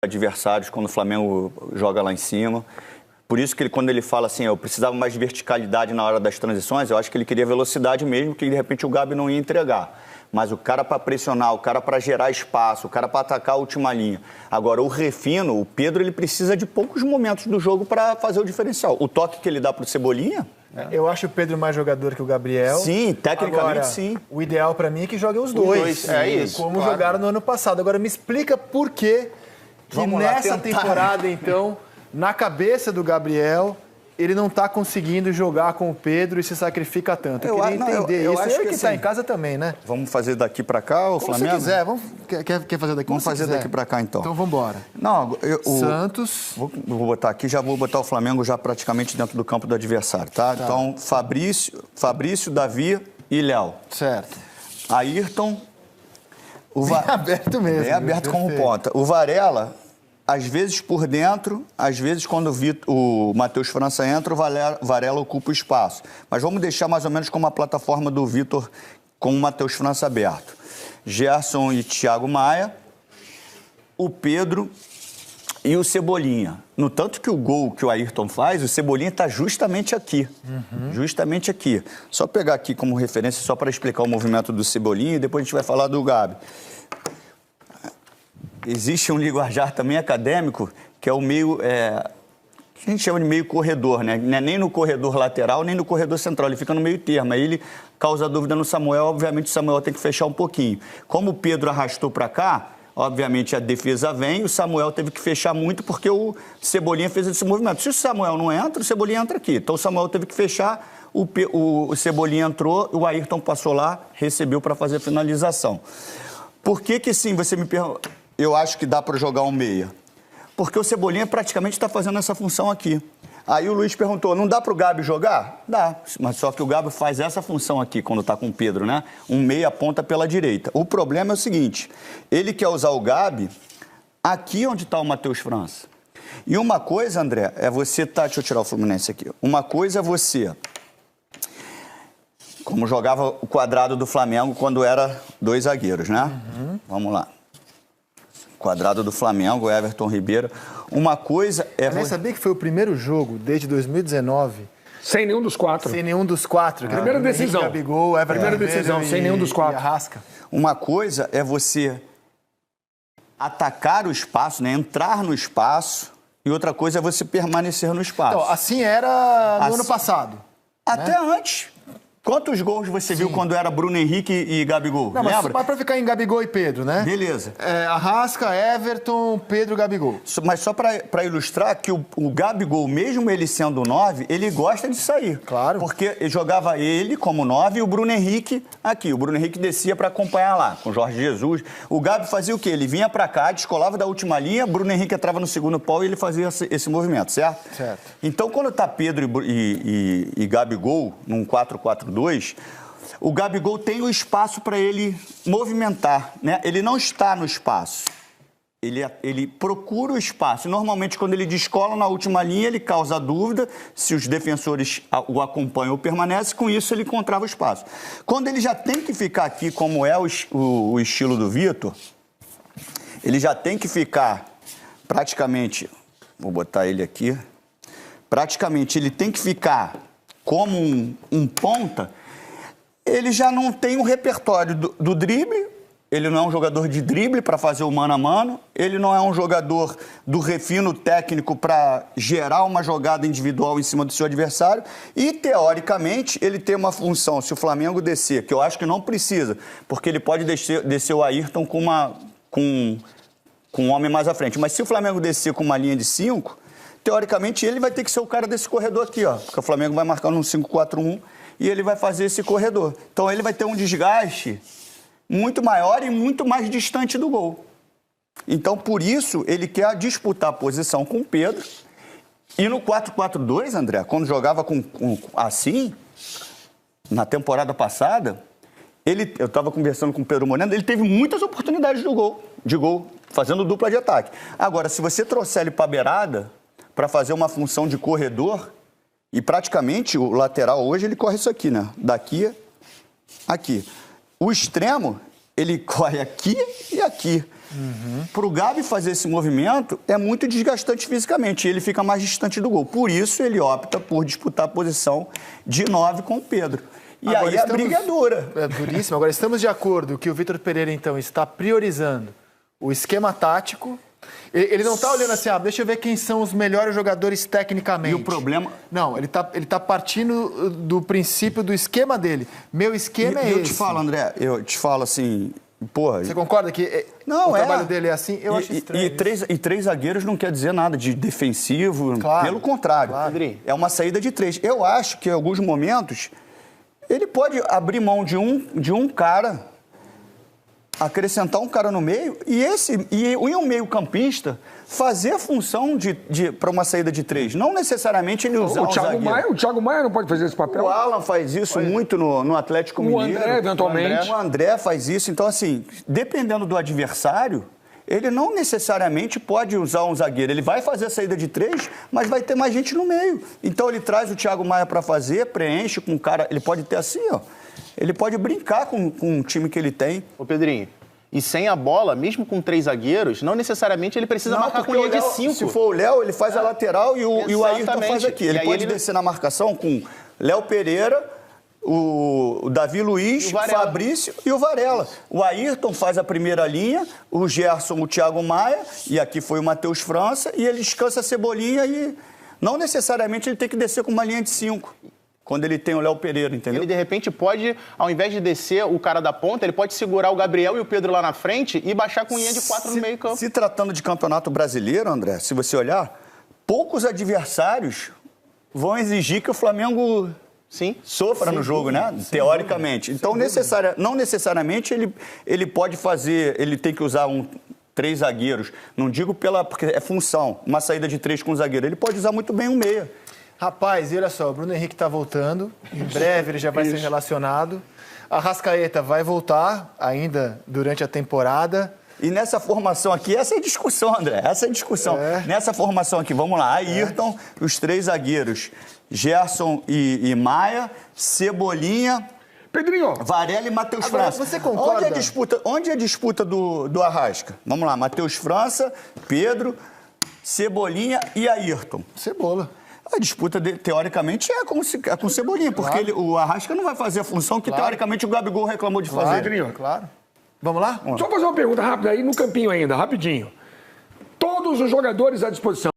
adversários quando o Flamengo joga lá em cima. Por isso que quando ele fala assim, eu precisava mais de verticalidade na hora das transições, eu acho que ele queria velocidade mesmo, que de repente o Gabi não ia entregar. Mas o cara para pressionar, o cara para gerar espaço, o cara para atacar a última linha. Agora, o refino, o Pedro, ele precisa de poucos momentos do jogo para fazer o diferencial. O toque que ele dá para o Cebolinha... Eu acho o Pedro mais jogador que o Gabriel. Sim, tecnicamente. Agora, sim. O ideal para mim é que joguem os dois. É isso. Como jogaram no ano passado. Agora, me explica por que nessa temporada, então, na cabeça do Gabriel, ele não está conseguindo jogar com o Pedro e se sacrifica tanto. Eu queria entender isso. Acho que está em casa também, né? Vamos fazer daqui para cá, o Flamengo? Se quiser. Quer fazer daqui? Vamos fazer daqui para cá, então. Então, vamos embora. Santos. Vou botar aqui, já vou botar o Flamengo já praticamente dentro do campo do adversário, tá? Então, Fabrício, Davi e Léo. Certo. Ayrton. Bem aberto mesmo. Bem aberto como ponta. O Varela... Às vezes por dentro, às vezes quando o Matheus França entra, o Varela ocupa o espaço. Mas vamos deixar mais ou menos como a plataforma do Vitor com o Matheus França aberto. Gerson e Thiago Maia, o Pedro e o Cebolinha. No tanto que o gol que o Ayrton faz, o Cebolinha está justamente aqui. Justamente aqui. Só pegar aqui como referência, só para explicar o movimento do Cebolinha e depois a gente vai falar do Gabi. Existe um linguajar também acadêmico, que é o meio, que a gente chama de meio corredor, né? Não é nem no corredor lateral, nem no corredor central, ele fica no meio termo. Aí ele causa dúvida no Samuel, obviamente o Samuel tem que fechar um pouquinho. Como o Pedro arrastou para cá, obviamente a defesa vem, o Samuel teve que fechar muito porque o Cebolinha fez esse movimento. Se o Samuel não entra, o Cebolinha entra aqui. Então o Samuel teve que fechar, o Cebolinha entrou, o Ayrton passou lá, recebeu para fazer a finalização. Por que sim, você me pergunta... Eu acho que dá para jogar um meia. Porque o Cebolinha praticamente está fazendo essa função aqui. Aí o Luiz perguntou, não dá para o Gabi jogar? Dá, mas só que o Gabi faz essa função aqui quando está com o Pedro, né? Um meia ponta pela direita. O problema é o seguinte, ele quer usar o Gabi aqui onde está o Matheus França. E uma coisa, André, é você... Deixa eu tirar o Fluminense aqui. Uma coisa é você... Como jogava o quadrado do Flamengo quando era 2 zagueiros, né? Vamos lá. Quadrado do Flamengo, Everton Ribeiro. Uma coisa é... Aliás, sabia que foi o primeiro jogo desde 2019... Sem nenhum dos quatro. Sem nenhum dos quatro. Primeira decisão. Gabigol, Everton Primeira decisão, sem nenhum dos quatro. E Arrasca. Uma coisa é você atacar o espaço, né? Entrar no espaço. E outra coisa é você permanecer no espaço. Então, assim era no ano passado. Até antes. Quantos gols você viu quando era Bruno Henrique e Gabigol? Não, lembra? Mas para ficar em Gabigol e Pedro, né? Beleza. Arrasca, Everton, Pedro, Gabigol. Mas só para ilustrar que o Gabigol, mesmo ele sendo 9, ele gosta de sair. Claro. Porque jogava ele como 9 e o Bruno Henrique aqui. O Bruno Henrique descia para acompanhar lá, com o Jorge Jesus. O Gabi fazia o quê? Ele vinha para cá, descolava da última linha, Bruno Henrique entrava no segundo pau e ele fazia esse movimento, certo? Certo. Então, quando tá Pedro e Gabigol num 4-4-2, o Gabigol tem o espaço para ele movimentar, né? Ele não está no espaço. Ele procura o espaço. Normalmente, quando ele descola na última linha, ele causa dúvida se os defensores o acompanham ou permanecem. Com isso, ele encontrava o espaço. Quando ele já tem que ficar aqui, como é o estilo do Vitor, ele já tem que ficar praticamente... Vou botar ele aqui. Praticamente, ele tem que ficar como um ponta. Ele já não tem um repertório do drible, ele não é um jogador de drible para fazer o mano a mano, ele não é um jogador do refino técnico para gerar uma jogada individual em cima do seu adversário e, teoricamente, ele tem uma função, se o Flamengo descer, que eu acho que não precisa, porque ele pode descer o Ayrton com um homem mais à frente, mas se o Flamengo descer com uma linha de 5, teoricamente ele vai ter que ser o cara desse corredor aqui, ó, porque o Flamengo vai marcar num 5-4-1 e ele vai fazer esse corredor. Então ele vai ter um desgaste muito maior e muito mais distante do gol. Então, por isso, ele quer disputar a posição com o Pedro. E no 4-4-2, André, quando jogava assim, na temporada passada, eu estava conversando com o Pedro Moreno, ele teve muitas oportunidades de gol, fazendo dupla de ataque. Agora, se você trouxer ele para a beirada, para fazer uma função de corredor, e praticamente o lateral hoje ele corre isso aqui, né? Daqui, aqui. O extremo, ele corre aqui e aqui. Para o Gabi fazer esse movimento é muito desgastante fisicamente e ele fica mais distante do gol. Por isso ele opta por disputar a posição de 9 com o Pedro. E agora aí a briga é dura. É duríssimo. Agora estamos de acordo que o Vitor Pereira então está priorizando o esquema tático. Ele não está olhando assim, deixa eu ver quem são os melhores jogadores tecnicamente. E o problema... Não, ele tá partindo do princípio do esquema dele. Meu esquema é esse. Eu te falo, André, eu te falo assim... Porra, você concorda que o trabalho dele é assim? Eu acho estranho. E três zagueiros não quer dizer nada de defensivo, claro, pelo contrário. Claro. É uma saída de 3. Eu acho que em alguns momentos ele pode abrir mão de um cara, acrescentar um cara no meio e um meio-campista fazer a função para uma saída de 3. Não necessariamente ele usar o Thiago Maia não pode fazer esse papel? O Alan faz isso muito no Atlético Mineiro. O André, eventualmente. O André faz isso. Então, assim, dependendo do adversário, ele não necessariamente pode usar um zagueiro. Ele vai fazer a saída de 3, mas vai ter mais gente no meio. Então, ele traz o Thiago Maia para fazer, preenche com o cara... Ele pode ter assim, ó. Ele pode brincar com o time que ele tem. Ô, Pedrinho, e sem a bola, mesmo com 3 zagueiros, não necessariamente ele precisa marcar com linha de 5. Se for o Léo, ele faz a lateral e o Ayrton faz aqui. Ele pode descer na marcação com Léo Pereira, o Davi Luiz, o Fabrício e o Varela. O Ayrton faz a primeira linha, o Gerson, o Thiago Maia, e aqui foi o Matheus França, e ele descansa a Cebolinha e não necessariamente ele tem que descer com uma linha de 5. Quando ele tem o Léo Pereira, entendeu? Ele, de repente, pode, ao invés de descer o cara da ponta, ele pode segurar o Gabriel e o Pedro lá na frente e baixar com linha de 4 no meio campo. Se tratando de campeonato brasileiro, André, se você olhar, poucos adversários vão exigir que o Flamengo sofra no jogo, né? Teoricamente. Então, não necessariamente ele pode fazer, ele tem que usar 3 zagueiros. Não digo porque é função, uma saída de 3 com zagueiro. Ele pode usar muito bem um meia. Rapaz, e olha só, o Bruno Henrique está voltando, em breve ele já vai ser relacionado. A Arrascaeta vai voltar ainda durante a temporada. E nessa formação aqui, essa é a discussão, André, essa é a discussão. Nessa formação aqui, vamos lá, Ayrton, os 3 zagueiros, Gerson e Maia, Cebolinha... Pedrinho. Varela e Matheus França. Você concorda? Onde é a disputa do Arrasca? Vamos lá, Matheus França, Pedro, Cebolinha e Ayrton. Cebola. A disputa, teoricamente, é com Cebolinha, porque o Arrasca não vai fazer a função que, teoricamente, o Gabigol reclamou de fazer. Pedrinho. Claro. Vamos lá? Só fazer uma pergunta rápida aí no campinho ainda, rapidinho. Todos os jogadores à disposição.